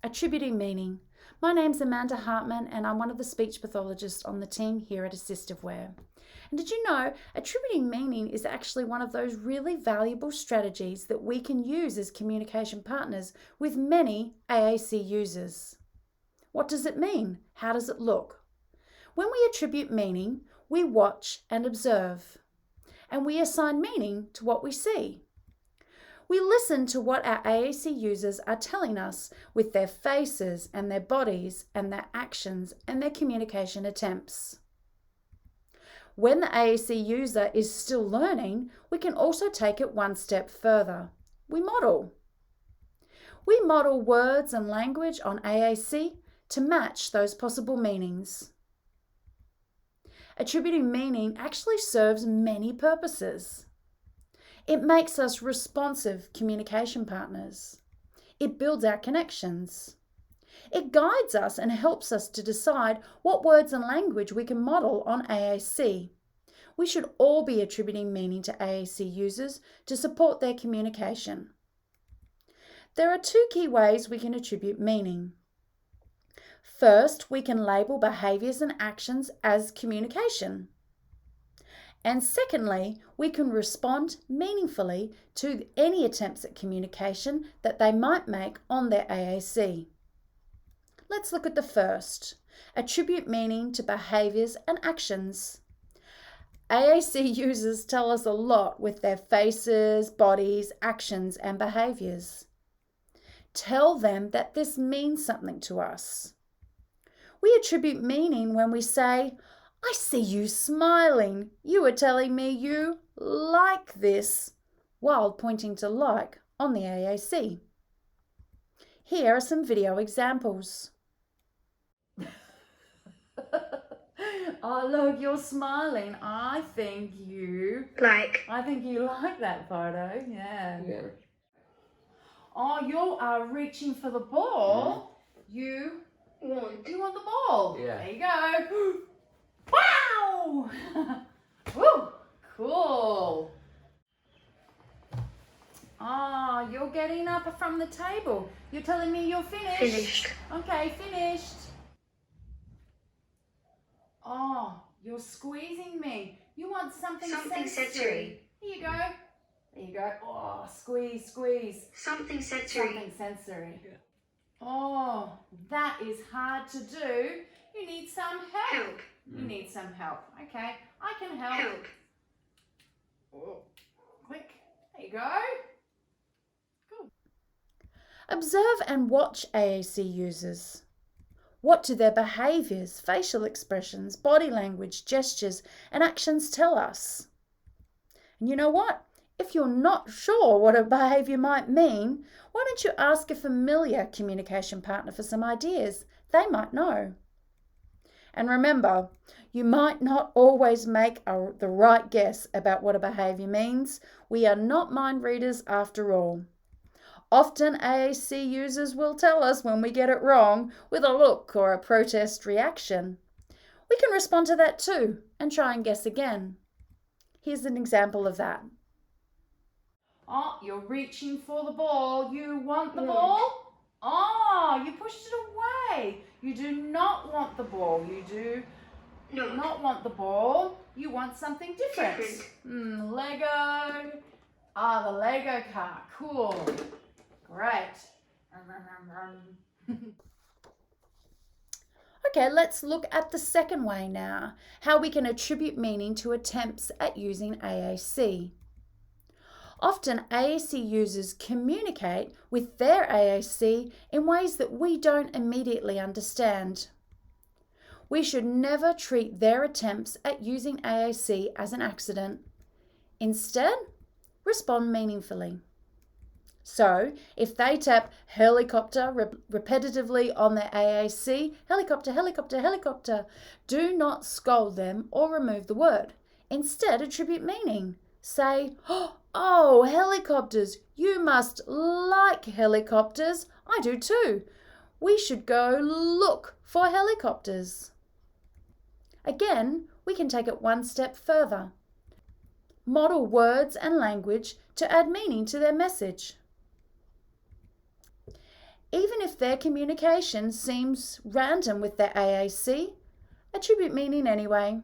Attributing meaning. My name's Amanda Hartman and I'm one of the speech pathologists on the team here at AssistiveWare. And did you know attributing meaning is actually one of those really valuable strategies that we can use as communication partners with many AAC users. What does it mean? How does it look? When we attribute meaning, we watch and observe, and we assign meaning to what we see. We listen to what our AAC users are telling us with their faces and their bodies and their actions and their communication attempts. When the AAC user is still learning, we can also take it one step further. We model. We model words and language on AAC to match those possible meanings. Attributing meaning actually serves many purposes. It makes us responsive communication partners. It builds our connections. It guides us and helps us to decide what words and language we can model on AAC. We should all be attributing meaning to AAC users to support their communication. There are two key ways we can attribute meaning. First, we can label behaviours and actions as communication. And secondly, we can respond meaningfully to any attempts at communication that they might make on their AAC. Let's look at the first. Attribute meaning to behaviours and actions. AAC users tell us a lot with their faces, bodies, actions and behaviours. Tell them that this means something to us. We attribute meaning when we say, I see you smiling. You are telling me you like this, while pointing to like on the AAC. Here are some video examples. Oh, look, you're smiling. I think you like that photo. Yeah. Oh, you are reaching for the ball. You want the ball. Yeah. There you go. Wow! Woo! Cool. Oh, you're getting up from the table. You're telling me you're finished? Finished. Okay, finished. Oh, you're squeezing me. You want something sensory. Here you go. There you go. Oh, squeeze, squeeze. Something sensory. Something sensory. Yeah. Oh, that is hard to do. You need some help. You need some help. Okay, I can help. Oh, quick. There you go. Cool. Observe and watch AAC users. What do their behaviours, facial expressions, body language, gestures and actions tell us? And you know what? If you're not sure what a behaviour might mean, why don't you ask a familiar communication partner for some ideas? They might know. And remember, you might not always make the right guess about what a behaviour means. We are not mind readers after all. Often AAC users will tell us when we get it wrong with a look or a protest reaction. We can respond to that too and try and guess again. Here's an example of that. Oh, you're reaching for the ball. You want the ball? Oh, you pushed it away. You do not want the ball. You do not want the ball. You want something different. Lego. Ah, the Lego car. Cool. Great. Okay, let's look at the second way now. How we can attribute meaning to attempts at using AAC. Often AAC users communicate with their AAC in ways that we don't immediately understand. We should never treat their attempts at using AAC as an accident. Instead, respond meaningfully. So, if they tap helicopter repetitively on their AAC, helicopter, helicopter, helicopter, do not scold them or remove the word. Instead, attribute meaning. Say, oh, helicopters, you must like helicopters. I do too. We should go look for helicopters. Again, we can take it one step further. Model words and language to add meaning to their message. Even if their communication seems random with their AAC, attribute meaning anyway.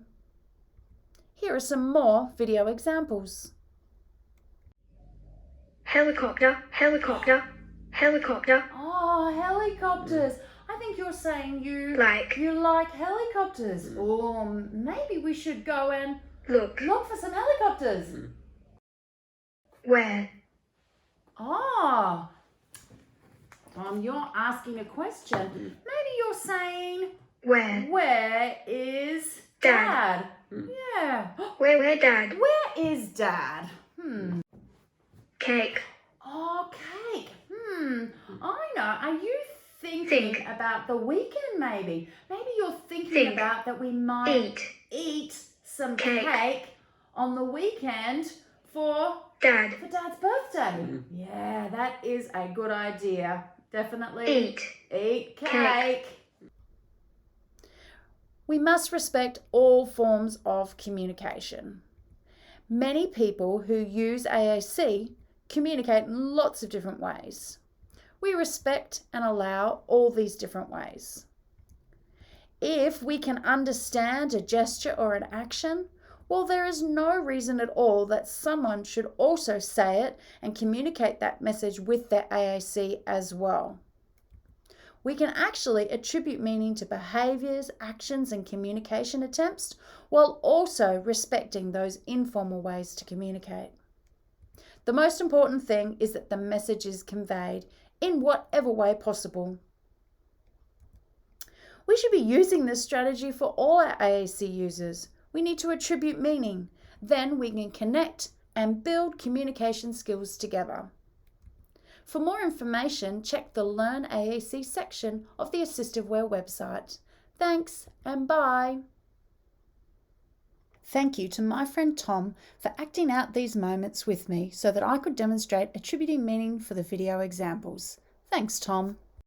Here are some more video examples. Helicopter, helicopter, helicopter. Oh, helicopters. I think you're saying you Like. like helicopters. Or maybe we should go and Look. for some helicopters. Where? Oh, you're asking a question. Maybe you're saying, Where is Dad? Yeah. Where Dad? Where is Dad? Cake. Oh, cake. I know. Are you thinking about the weekend maybe? Maybe you're thinking about that we might eat some cake on the weekend for Dad. For Dad's birthday. Yeah, that is a good idea. Definitely. Eat cake. We must respect all forms of communication. Many people who use AAC communicate in lots of different ways. We respect and allow all these different ways. If we can understand a gesture or an action, well, there is no reason at all that someone should also say it and communicate that message with their AAC as well. We can actually attribute meaning to behaviours, actions and communication attempts while also respecting those informal ways to communicate. The most important thing is that the message is conveyed in whatever way possible. We should be using this strategy for all our AAC users. We need to attribute meaning. Then we can connect and build communication skills together. For more information, check the Learn AAC section of the AssistiveWare website. Thanks and bye. Thank you to my friend Tom for acting out these moments with me so that I could demonstrate attributing meaning for the video examples. Thanks, Tom.